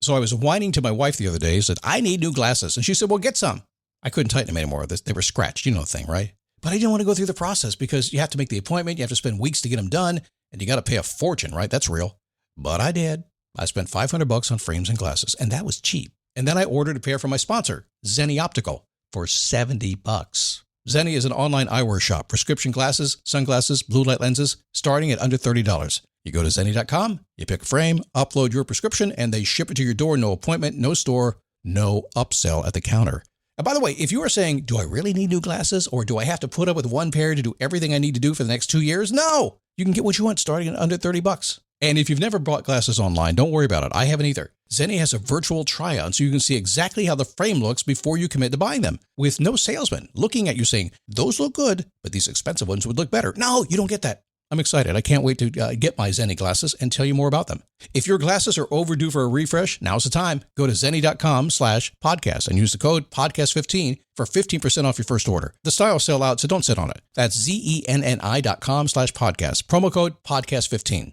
So I was whining to my wife the other day, said, I need new glasses. And she said, well, get some. I couldn't tighten them anymore. They were scratched. You know the thing, right? But I didn't want to go through the process because you have to make the appointment. You have to spend weeks to get them done. And you got to pay a fortune, right? That's real. But I did. I spent $500 on frames and glasses, and that was cheap. And then I ordered a pair from my sponsor, Zenni Optical, for $70. Zenni is an online eyewear shop. Prescription glasses, sunglasses, blue light lenses, starting at under $30. You go to Zenni.com, you pick a frame, upload your prescription, and they ship it to your door. No appointment, no store, no upsell at the counter. And by the way, if you are saying, do I really need new glasses, or do I have to put up with one pair to do everything I need to do for the next 2 years? No! You can get what you want starting at under $30. And if you've never bought glasses online, don't worry about it. I haven't either. Zenni has a virtual try-on, so you can see exactly how the frame looks before you commit to buying them, with no salesman looking at you saying, those look good, but these expensive ones would look better. No, you don't get that. I'm excited. I can't wait to get my Zenni glasses and tell you more about them. If your glasses are overdue for a refresh, now's the time. Go to Zenni.com/podcast and use the code podcast15 for 15% off your first order. The styles sell out, so don't sit on it. That's Zenni.com/podcast. Promo code podcast15.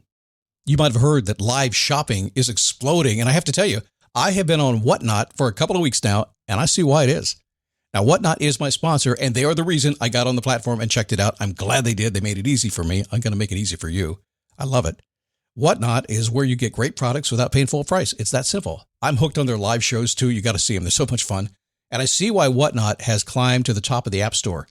You might have heard that live shopping is exploding, and I have to tell you, I have been on Whatnot for a couple of weeks now, and I see why it is. Now, Whatnot is my sponsor, and they are the reason I got on the platform and checked it out. I'm glad they did. They made it easy for me. I'm going to make it easy for you. I love it. Whatnot is where you get great products without paying full price. It's that simple. I'm hooked on their live shows, too. You got to see them. They're so much fun. And I see why Whatnot has climbed to the top of the App Store.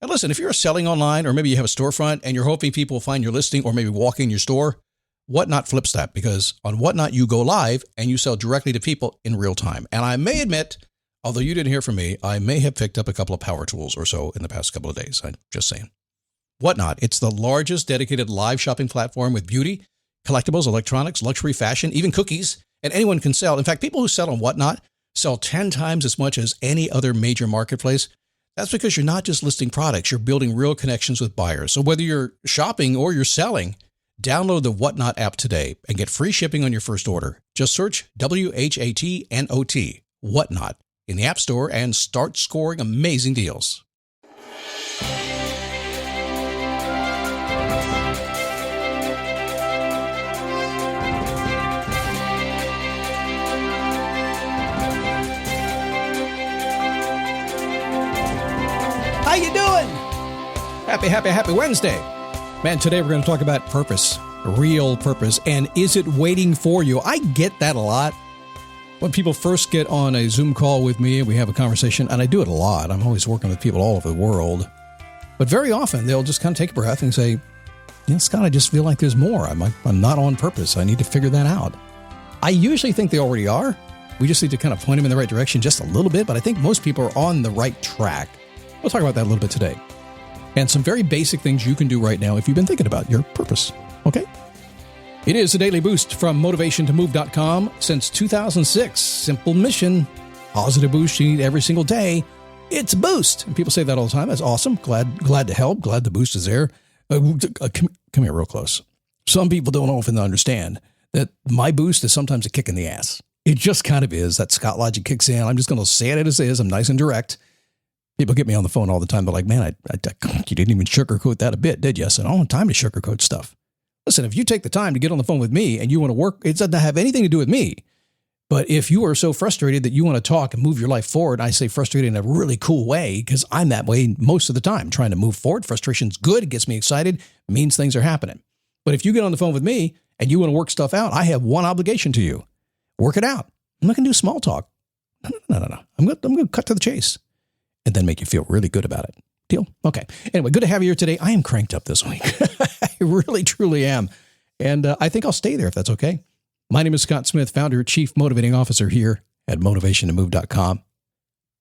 And listen, if you're selling online, or maybe you have a storefront and you're hoping people will find your listing or maybe walk in your store, Whatnot flips that, because on Whatnot, you go live and you sell directly to people in real time. And I may admit, although you didn't hear from me, I may have picked up a couple of power tools or so in the past couple of days. I'm just saying. Whatnot, it's the largest dedicated live shopping platform with beauty, collectibles, electronics, luxury, fashion, even cookies, and anyone can sell. In fact, people who sell on Whatnot sell 10 times as much as any other major marketplace. That's because you're not just listing products, you're building real connections with buyers. So whether you're shopping or you're selling, download the Whatnot app today and get free shipping on your first order. Just search WHATNOT, Whatnot, in the App Store and start scoring amazing deals. How you doing? Happy Wednesday. Man, today we're going to talk about purpose, real purpose, and is it waiting for you? I get that a lot. When people first get on a Zoom call with me and we have a conversation, and I do it a lot. I'm always working with people all over the world. But very often they'll just kind of take a breath and say, Scott, I just feel like there's more. I'm not on purpose. I need to figure that out. I usually think they already are. We just need to kind of point them in the right direction just a little bit, but I think most people are on the right track. We'll talk about that a little bit today. And some very basic things you can do right now if you've been thinking about your purpose. Okay? It is a daily boost from motivationtomove.com since 2006. Simple mission, positive boost you need every single day. It's a boost. And people say that all the time. That's awesome. Glad to help. Glad the boost is there. Come here real close. Some people don't often understand that my boost is sometimes a kick in the ass. It just kind of is. That Scott logic kicks in. I'm just going to say it as is. I'm nice and direct. People get me on the phone all the time. They're like, man, you didn't even sugarcoat that a bit, did you? I said, I don't have time to sugarcoat stuff. Listen, if you take the time to get on the phone with me and you want to work, it doesn't have anything to do with me. But if you are so frustrated that you want to talk and move your life forward, I say frustrated in a really cool way because I'm that way most of the time, trying to move forward. Frustration's good. It gets me excited. It means things are happening. But if you get on the phone with me and you want to work stuff out, I have one obligation to you. Work it out. I'm not going to do small talk. No. I'm going to cut to the chase and then make you feel really good about it. Deal? Okay. Anyway, good to have you here today. I am cranked up this week. I really, truly am. And I think I'll stay there if that's okay. My name is Scott Smith, founder, chief motivating officer here at motivationtomove.com.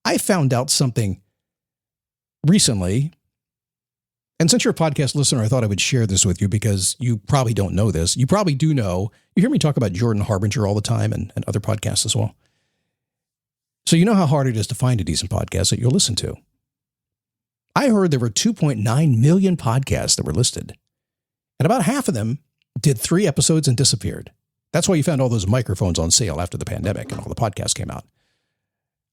I found out something recently, and since you're a podcast listener, I thought I would share this with you because you probably don't know this. You probably do know. You hear me talk about Jordan Harbinger all the time and other podcasts as well. So you know how hard it is to find a decent podcast that you'll listen to. I heard there were 2.9 million podcasts that were listed, and about half of them did 3 episodes and disappeared. That's why you found all those microphones on sale after the pandemic and all the podcasts came out.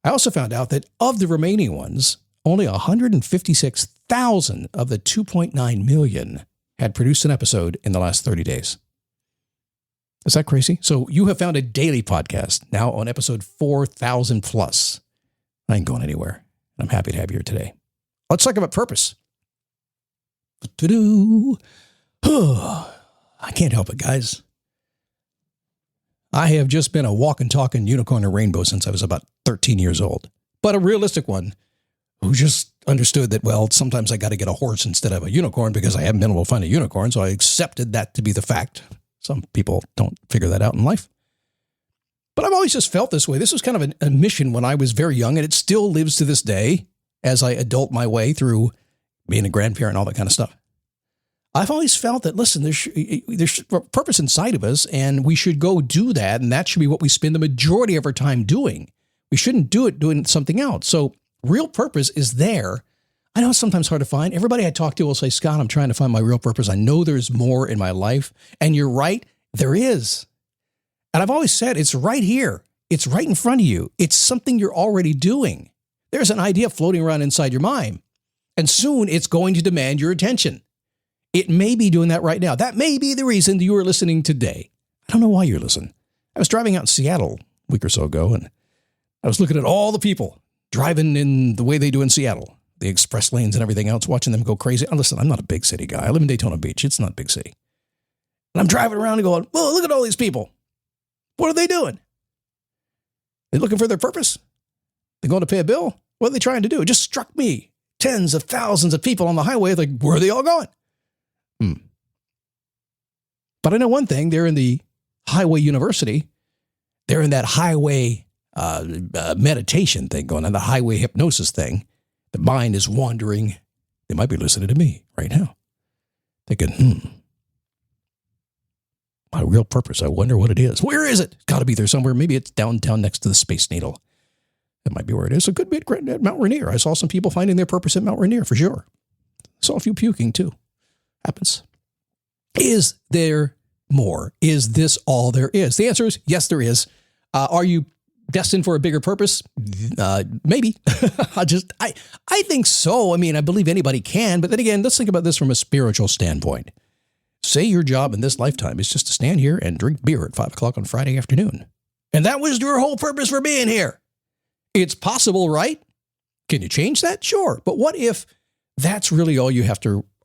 I also found out that of the remaining ones, only 156,000 of the 2.9 million had produced an episode in the last 30 days. Is that crazy? So you have found a daily podcast now on episode 4,000 plus. I ain't going anywhere. I'm happy to have you here today. Let's talk about purpose. I can't help it, guys. I have just been a walking, talking unicorn and rainbow since I was about 13 years old. But a realistic one who just understood that, well, sometimes I got to get a horse instead of a unicorn because I haven't been able to find a unicorn. So I accepted that to be the fact. Some people don't figure that out in life. But I've always just felt this way. This was kind of a mission when I was very young, and it still lives to this day as I adult my way through being a grandparent and all that kind of stuff. I've always felt that, listen, there's purpose inside of us, and we should go do that, and that should be what we spend the majority of our time doing. We shouldn't do it doing something else. So real purpose is there. I know it's sometimes hard to find. Everybody I talk to will say, Scott, I'm trying to find my real purpose. I know there's more in my life. And you're right, there is. And I've always said it's right here. It's right in front of you. It's something you're already doing. There's an idea floating around inside your mind. And soon it's going to demand your attention. It may be doing that right now. That may be the reason you are listening today. I don't know why you're listening. I was driving out in Seattle a week or so ago, and I was looking at all the people driving in the way they do in Seattle, the express lanes and everything else, watching them go crazy. And listen, I'm not a big city guy. I live in Daytona Beach. It's not a big city. And I'm driving around and going, well, look at all these people. What are they doing? They looking for their purpose? They're going to pay a bill? What are they trying to do? It just struck me. Tens of thousands of people on the highway. Like, where are they all going? But I know one thing. They're in the highway university. They're in that highway meditation thing going on, the highway hypnosis thing. The mind is wandering. They might be listening to me right now, thinking, my real purpose, I wonder what it is. Where is it? It's got to be there somewhere. Maybe it's downtown next to the Space Needle. That might be where it is. It could be at Mount Rainier. I saw some people finding their purpose at Mount Rainier for sure. Saw a few puking too. Happens. Is there more? Is this all there is? The answer is yes, there is. Are you destined for a bigger purpose? Maybe. I think so. I mean, I believe anybody can. But then again, let's think about this from a spiritual standpoint. Say your job in this lifetime is just to stand here and drink beer at 5 o'clock on Friday afternoon. And that was your whole purpose for being here. It's possible, right? Can you change that? Sure. But what if that's really all you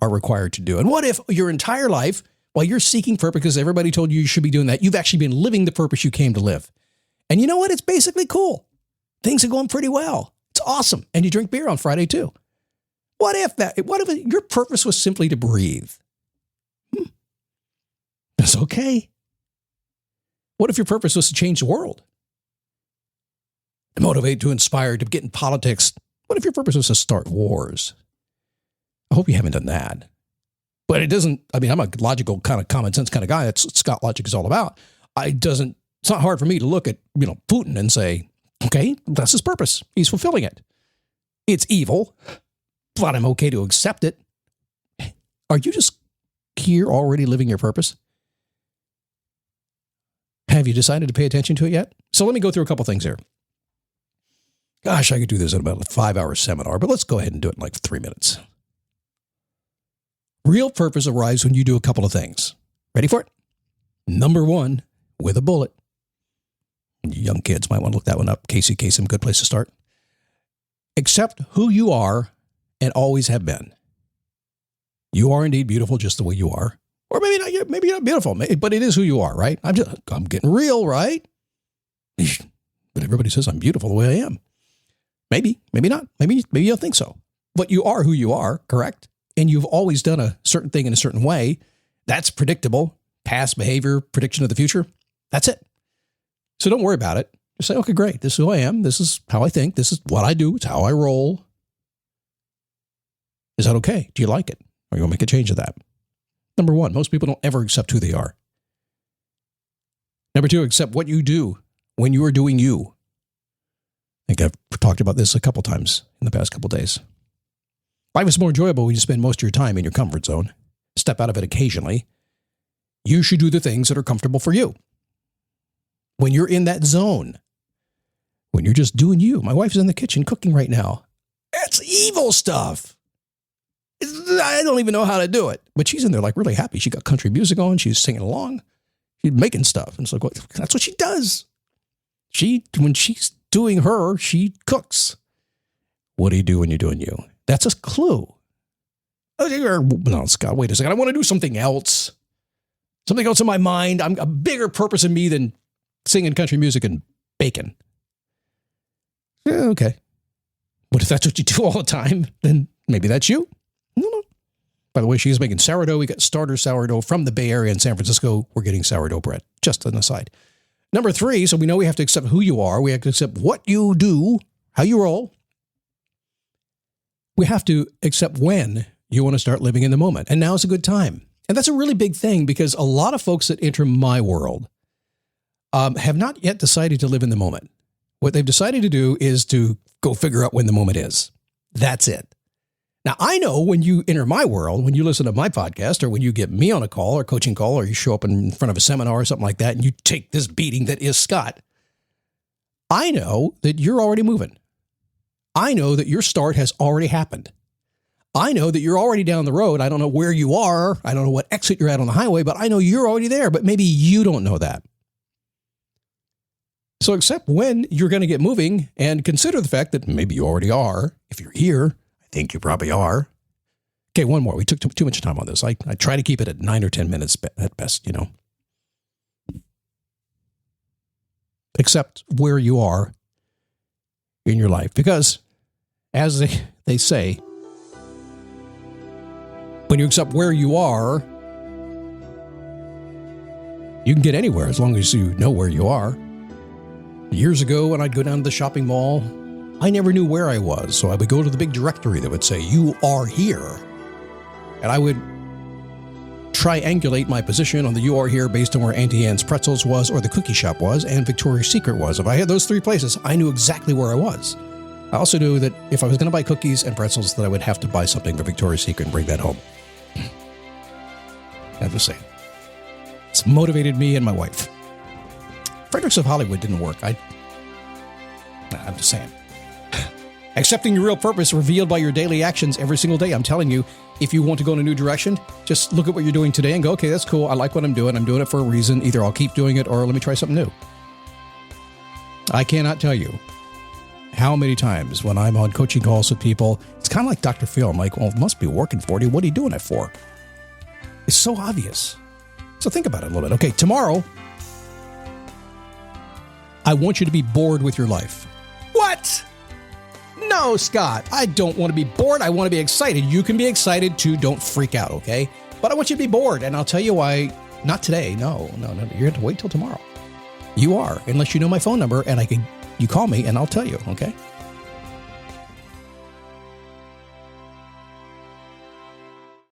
are required to do? And what if your entire life, while you're seeking purpose because everybody told you should be doing that, you've actually been living the purpose you came to live? And you know what? It's basically cool. Things are going pretty well. It's awesome. And you drink beer on Friday too. What if your purpose was simply to breathe? That's okay. What if your purpose was to change the world? To motivate, to inspire, to get in politics? What if your purpose was to start wars? I hope you haven't done that. But it doesn't, I mean, I'm a logical kind of common sense kind of guy. That's what Scott Logic is all about. It's not hard for me to look at, Putin and say, okay, that's his purpose. He's fulfilling it. It's evil, but I'm okay to accept it. Are you just here already living your purpose? Have you decided to pay attention to it yet? So let me go through a couple things here. Gosh, I could do this in about a 5-hour seminar, but let's go ahead and do it in like 3 minutes. Real purpose arrives when you do a couple of things. Ready for it? Number one, with a bullet. You young kids might want to look that one up. Casey Kasem, good place to start. Accept who you are and always have been. You are indeed beautiful just the way you are. Or maybe you're not beautiful, but it is who you are, right? I'm getting real, right? But everybody says I'm beautiful the way I am. Maybe not. Maybe you don't think so. But you are who you are, correct? And you've always done a certain thing in a certain way. That's predictable. Past behavior, prediction of the future. That's it. So don't worry about it. Just say, okay, great. This is who I am. This is how I think. This is what I do. It's how I roll. Is that okay? Do you like it? Or you want to make a change of that? Number one, most people don't ever accept who they are. Number two, accept what you do when you are doing you. I think I've talked about this a couple times in the past couple days. Life is more enjoyable when you spend most of your time in your comfort zone. Step out of it occasionally. You should do the things that are comfortable for you. When you're in that zone, when you're just doing you. My wife's in the kitchen cooking right now. It's evil stuff. I don't even know how to do it. But she's in there like really happy. She got country music on. She's singing along. She's making stuff. And so that's what she does. When she's doing her, she cooks. What do you do when you're doing you? That's a clue. No, Scott, wait a second. I want to do something else. Something else in my mind. I'm a bigger purpose in me than singing country music and bacon. Yeah, okay. What if that's what you do all the time? Then maybe that's you. I don't know. By the way, she's making sourdough. We got starter sourdough from the Bay Area in San Francisco. We're getting sourdough bread. Just an aside. Number 3, so we know we have to accept who you are. We have to accept what you do, how you roll. We have to accept when you want to start living in the moment. And now is a good time. And that's a really big thing because a lot of folks that enter my world have not yet decided to live in the moment. What they've decided to do is to go figure out when the moment is. That's it. Now, I know when you enter my world, when you listen to my podcast, or when you get me on a call or coaching call, or you show up in front of a seminar or something like that, and you take this beating that is Scott, I know that you're already moving. I know that your start has already happened. I know that you're already down the road. I don't know where you are. I don't know what exit you're at on the highway, but I know you're already there, but maybe you don't know that. So accept when you're going to get moving and consider the fact that maybe you already are. If you're here, I think you probably are. Okay, one more. We took too much time on this. I try to keep it at 9 or 10 minutes at best, you know. Accept where you are in your life. Because, as they say, when you accept where you are, you can get anywhere as long as you know where you are. Years ago, when I'd go down to the shopping mall, I never knew where I was, so I would go to the big directory that would say, "You are here." And I would triangulate my position on the "You Are Here" based on where Auntie Anne's Pretzels was, or the cookie shop was, and Victoria's Secret was. If I had those 3 places, I knew exactly where I was. I also knew that if I was going to buy cookies and pretzels, that I would have to buy something for Victoria's Secret and bring that home. I have to say, it's motivated me and my wife. Fredericks of Hollywood didn't work. I'm just saying. Accepting your real purpose revealed by your daily actions every single day. I'm telling you, if you want to go in a new direction, just look at what you're doing today and go, okay, that's cool. I like what I'm doing. I'm doing it for a reason. Either I'll keep doing it or let me try something new. I cannot tell you how many times when I'm on coaching calls with people, it's kind of like Dr. Phil. I'm like, well, it must be working for you. What are you doing it for? It's so obvious. So think about it a little bit. Okay, tomorrow, I want you to be bored with your life. What? No, Scott, I don't want to be bored. I want to be excited. You can be excited too. Don't freak out, okay? But I want you to be bored, and I'll tell you why. Not today. No. You're going to wait till tomorrow. You are, unless you know my phone number, and you call me, and I'll tell you, okay?